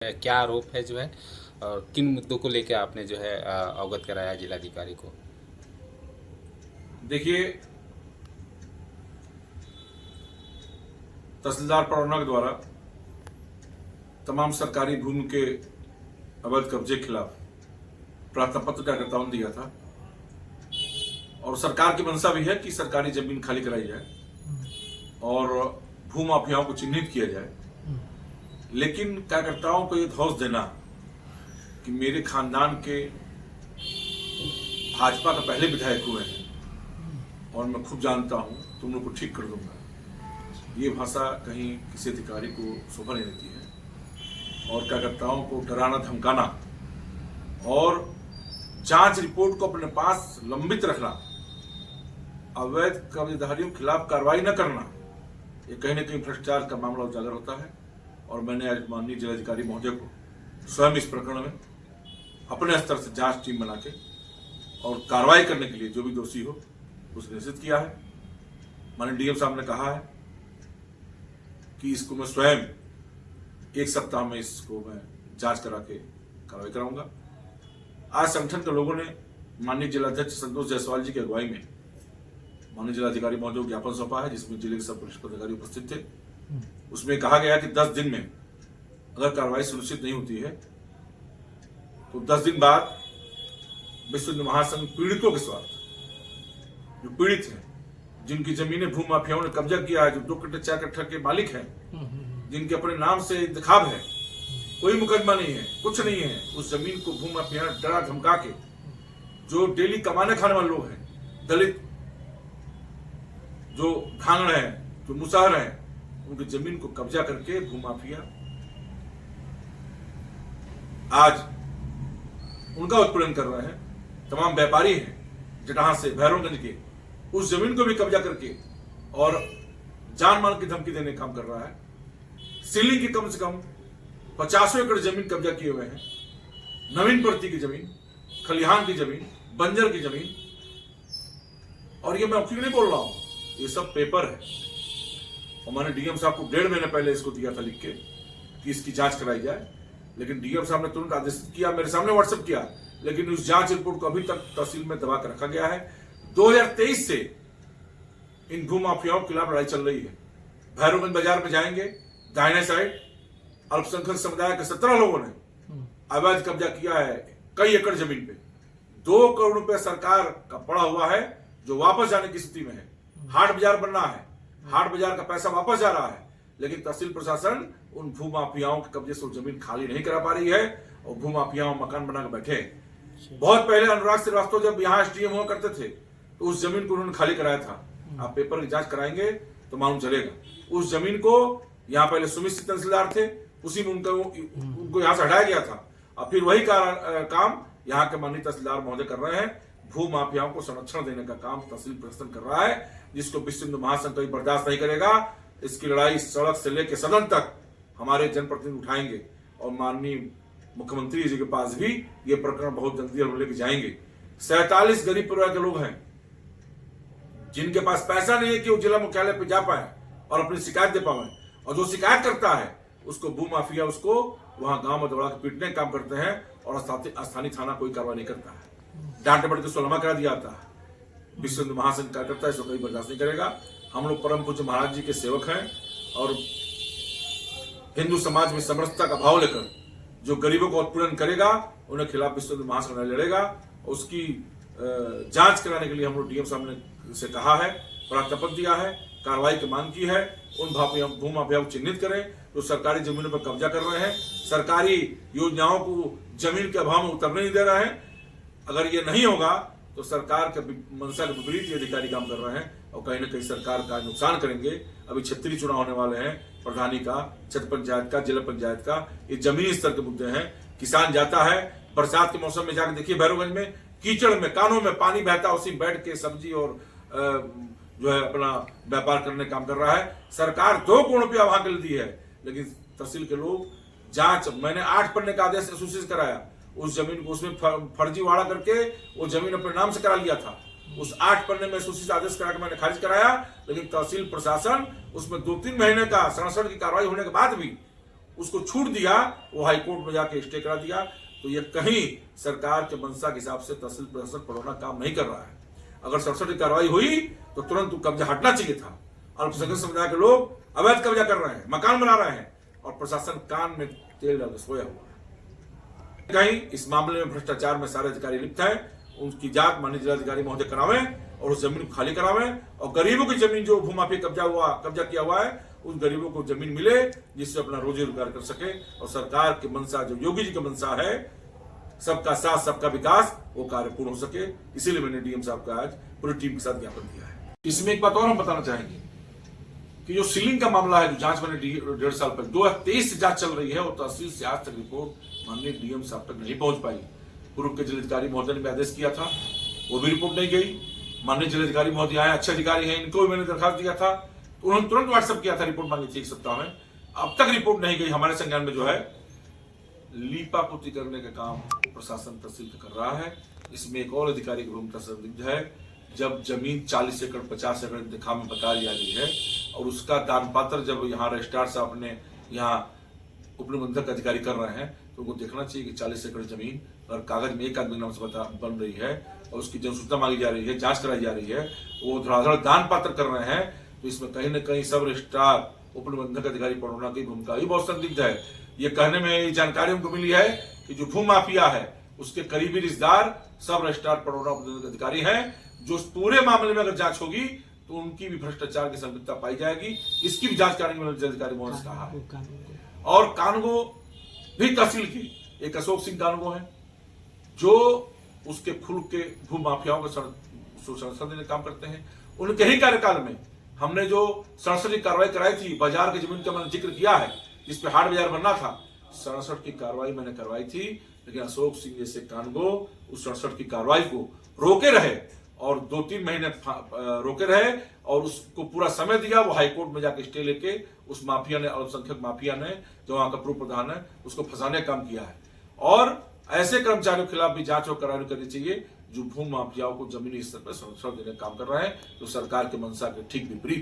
क्या आरोप है जो है और किन मुद्दों को लेकर आपने जो है अवगत कराया जिलाधिकारी को? देखिए, तहसीलदार परौना के द्वारा तमाम सरकारी भूमि के अवैध कब्जे के खिलाफ प्रार्थना पत्र कार्यकर्ताओं ने दिया था और सरकार की मंशा भी है कि सरकारी जमीन खाली कराई जाए और भू माफियाओं को चिन्हित किया जाए। लेकिन कार्यकर्ताओं को ये धौंस देना कि मेरे खानदान के भाजपा का पहले विधायक हुए हैं और मैं खूब जानता हूं, तुम लोग को ठीक कर दूंगा, ये भाषा कहीं किसी अधिकारी को शोभा नहीं देती है। और कार्यकर्ताओं को डराना धमकाना और जांच रिपोर्ट को अपने पास लंबित रखना, अवैध कब्जेदारियों के खिलाफ कार्रवाई न करना, ये कहीं ना कहीं भ्रष्टाचार का मामला उजागर होता है। और मैंने आज माननीय जिलाधिकारी महोदय को स्वयं इस प्रकरण में अपने स्तर से जांच टीम बना के और कार्रवाई करने के लिए जो भी दोषी हो उसे निश्चित किया है। माननीय डीएम साहब ने कहा है कि इसको मैं स्वयं एक सप्ताह में इसको मैं जांच करा के कार्रवाई कराऊंगा। आज संगठन के लोगों ने माननीय जिलाध्यक्ष संतोष जायसवाल जी की अगुवाई में माननीय जिलाधिकारी महोदय को ज्ञापन सौंपा है, जिसमें जिले के सब पुलिस पदाधिकारी उपस्थित थे। उसमें कहा गया कि 10 दिन में अगर कार्रवाई सुनिश्चित नहीं होती है तो 10 दिन बाद विश्व हिंदू महासंघ पीड़ितों के साथ, जो पीड़ित हैं, जिनकी जमीनें भू माफियाओं ने कब्जा किया है, जो 2 कट्टे 4 कट्ठा के मालिक हैं, जिनके अपने नाम से इंतखाब है, कोई मुकदमा नहीं है, कुछ नहीं है, उस जमीन को भू माफिया डरा धमका के, जो डेली कमाने खाने वाले लोग हैं, दलित, जो भांगड़ है, जो मुसहर है, उनकी जमीन को कब्जा करके भूमाफिया आज उनका उत्पीड़न कर रहे हैं। तमाम व्यापारी हैं जटाहा से भैरवगंज के, उस जमीन को भी कब्जा करके और जान माल की धमकी देने का काम कर रहा है। सीलिंग की कम से कम 50 एकड़ जमीन कब्जा किए हुए हैं, नवीन प्रति की जमीन, खलिहान की जमीन, बंजर की जमीन। और ये मैं अफीम नहीं बोल रहा हूं, ये सब पेपर है। और मैंने डीएम साहब को 1.5 महीने पहले इसको दिया था लिख के कि इसकी जांच कराई जाए, लेकिन डीएम साहब ने तुरंत आदेश किया, मेरे सामने व्हाट्सएप किया, लेकिन उस जांच रिपोर्ट को अभी तक तहसील में दबा कर रखा गया है। 2023 से इन भू माफियाओं के खिलाफ लड़ाई चल रही है। भैरवगंज बाजार में जाएंगे, दाहिने साइड अल्पसंख्यक समुदाय के 17 लोगों ने अवैध कब्जा किया है कई एकड़ जमीन पे। 2 करोड़ रुपए सरकार का पड़ा हुआ है जो वापस जाने की स्थिति में है। हाट बाजार बनना है, हाट बाजार का पैसा वापस जा रहा है, लेकिन तहसील प्रशासन उन भू माफियाओं के कब्जे से जमीन खाली नहीं करा पा रही है और भू माफियाओं मकान बना के बैठे। बहुत पहले अनुराग श्रीवास्तव जब यहाँ एसडीएम हुआ करते थे तो उस जमीन को उन्होंने खाली कराया था। आप पेपर की जांच कराएंगे तो मालूम चलेगा। उस जमीन को यहाँ पहले सुमित तहसीलदार थे, उसी में उनको यहाँ से हटाया गया था। और फिर वही काम यहाँ के माननीय तहसीलदार महोदय कर रहे हैं। भू माफियाओं को संरक्षण देने का काम तहसील प्रशासन कर रहा है, जिसको विश्व हिंदू महासंघ कभी बर्दाश्त नहीं करेगा। इसकी लड़ाई सड़क से लेकर सदन तक हमारे जनप्रतिनिधि उठाएंगे और माननीय मुख्यमंत्री जी के पास भी ये प्रकरण बहुत जल्दी हम लेके जाएंगे। 47 गरीब परिवार के लोग हैं जिनके पास पैसा नहीं है कि वो जिला मुख्यालय पे जा पाए और अपनी शिकायत दे पाए, और जो शिकायत करता है उसको भू माफिया उसको वहां गांव में दौड़ा के पीटने का काम करते हैं और स्थानीय थाना कोई कार्रवाई नहीं करता है। डांटे बढ़ के सोलमा करा दिया जाता है। विश्व हिंदू महासंघ कार्यकर्ता इसको कभी बर्दाश्त नहीं करेगा। हम लोग परम पूज्य महाराज जी के सेवक हैं और हिंदू समाज में समरसता का भाव लेकर जो गरीबों को उत्पीड़न करेगा उन्हें खिलाफ विश्व हिंदू महासंघ लड़ेगा। उसकी जांच कराने के लिए हम लोग डीएम साहब ने से कहा है, प्रार्थना पत्र दिया है, कार्रवाई की मांग की है। उन भू माफियाओं को चिन्हित करें जो सरकारी जमीनों पर कब्जा कर रहे हैं, सरकारी योजनाओं को जमीन के अभाव में उतरने नहीं दे रहे हैं। अगर ये नहीं होगा तो सरकार के मंशा के विपरीत ये अधिकारी काम कर रहे हैं और कहीं ना कहीं सरकार का नुकसान करेंगे। अभी क्षेत्रीय चुनाव होने वाले हैं, प्रधानी का, छठ पंचायत का, जिला पंचायत का, ये जमीनी स्तर के मुद्दे हैं। किसान जाता है बरसात के मौसम में, जाकर देखिए भैरवगंज में कीचड़ में, कानों में पानी बहता, उसी बैठ के सब्जी और जो है अपना व्यापार करने का काम कर रहा है। सरकार 2 करोड़ रुपया वहां के लिए दी है, लेकिन तहसील के लोग जांच, मैंने 8 पन्ने का आदेश सूचित कराया उस जमीन को, उसमें फर्जीवाड़ा करके वो जमीन अपने नाम से करा लिया था। उस 8 पन्ने में सूचित आदेश करा के मैंने खारिज कराया, लेकिन तहसील प्रशासन उसमें 2-3 महीने का संरक्षण की कार्रवाई होने के बाद भी उसको छूट दिया, वो हाईकोर्ट में जाके स्टे करा दिया। तो ये कहीं सरकार के मंशा के हिसाब से तहसील प्रशासन पड़ोना काम नहीं कर रहा है। अगर 67 की कार्रवाई हुई तो तुरंत कब्जा हटना चाहिए था। अल्पसंख्यक समुदाय के लोग अवैध कब्जा कर रहे हैं, मकान बना रहे हैं और प्रशासन कान में तेल डाल सोया हुआ है। कहीं इस मामले में भ्रष्टाचार में सारे अधिकारी लिप्त हैं, उनकी जांच माननीय जिलाधिकारी महोदय करावे और उस जमीन को खाली करावे और गरीबों की जमीन जो भूमाफिया कब्जा किया हुआ है उन गरीबों को जमीन मिले जिससे अपना रोजी रोजगार कर सके। और सरकार की मंशा जो योगी जी की मंशा है, सबका साथ सबका विकास, वो कार्य पूर्ण हो सके। इसीलिए मैंने डीएम साहब का आज पूरी टीम के साथ ज्ञापन दिया है। इसमें एक बात और हम बताना चाहेंगे कि जो सीलिंग का मामला है, जो जांच मैंने 1.5 साल पहले 2023 से जांच चल रही है, वो तहसील से आज तक रिपोर्ट माननीय डीएम साहब तक नहीं पहुंच पाई। पूर्व के जिलाधिकारी महोदय ने भी आदेश किया था, वो भी रिपोर्ट नहीं गई। माननीय जिलाधिकारी महोदय आए, अच्छे अधिकारी हैं, इनको भी मैंने दरखास्त दिया था, तो उन्होंने तुरंत व्हाट्सएप किया था, रिपोर्ट मांगी थी 1 सप्ताह में। अब तक रिपोर्ट नहीं गई। हमारे संज्ञान में जो है लीपापोती करने का काम प्रशासन तहसील कर रहा है। इसमें एक और अधिकारी की भूमिका संदिग्ध है। जब जमीन 40 एकड़ 50 एकड़ दिखा में बता जा रही है और उसका दान पात्र जब यहाँ रजिस्ट्रार साहब ने यहाँ उपनिबंधक अधिकारी कर रहे हैं, तो उनको देखना चाहिए कि 40 एकड़ जमीन और कागज में एक आदमी नाम से बन रही है और उसकी जनसूचना मांगी जा रही है, जांच कराई जा रही है, वो धड़ाधड़ दान पात्र कर रहे हैं। तो इसमें कहीं न कहीं सब रजिस्ट्रार उपनिबंधक अधिकारी पड़ोना की भूमिका भी बहुत संदिग्ध है। ये कहने में ये जानकारी हमको मिली है कि जो भू माफिया है उसके करीबी रिश्तेदार सब रजिस्ट्रार पड़ोना उपनिबंधक अधिकारी हैं। जो इस पूरे मामले में अगर जांच होगी तो उनकी भी भ्रष्टाचार की संलिप्तता पाई जाएगी। इसकी भी जांच कराने में जिलाधिकारी महोदय ने कहा है। और कानगो भी तहसील की एक अशोक सिंह कानगो है जो उसके खुल के भू माफियाओं के संरक्षण देने काम करते हैं। उनके ही कार्यकाल में हमने जो 67 की कार्रवाई कराई थी, बाजार की जमीन का मैंने जिक्र किया है, जिस पे हाट बाजार बनना था, 67 की कार्रवाई मैंने करवाई थी। लेकिन अशोक सिंह जैसे कानगो उस 67 की कार्रवाई को रोके रहे और 2-3 महीने रोके रहे और उसको पूरा समय दिया। वो हाईकोर्ट में जाके स्टे लेके उस माफिया ने, अल्पसंख्यक माफिया ने, जो वहां का पूर्व प्रधान है, उसको फंसाने का काम किया है। और ऐसे कर्मचारियों के खिलाफ भी जांच और कार्रवाई करनी चाहिए जो भू माफियाओं को जमीनी स्तर पर संरक्षण देने का काम कर रहे हैं, जो सरकार के मंशा के ठीक विपरीत है।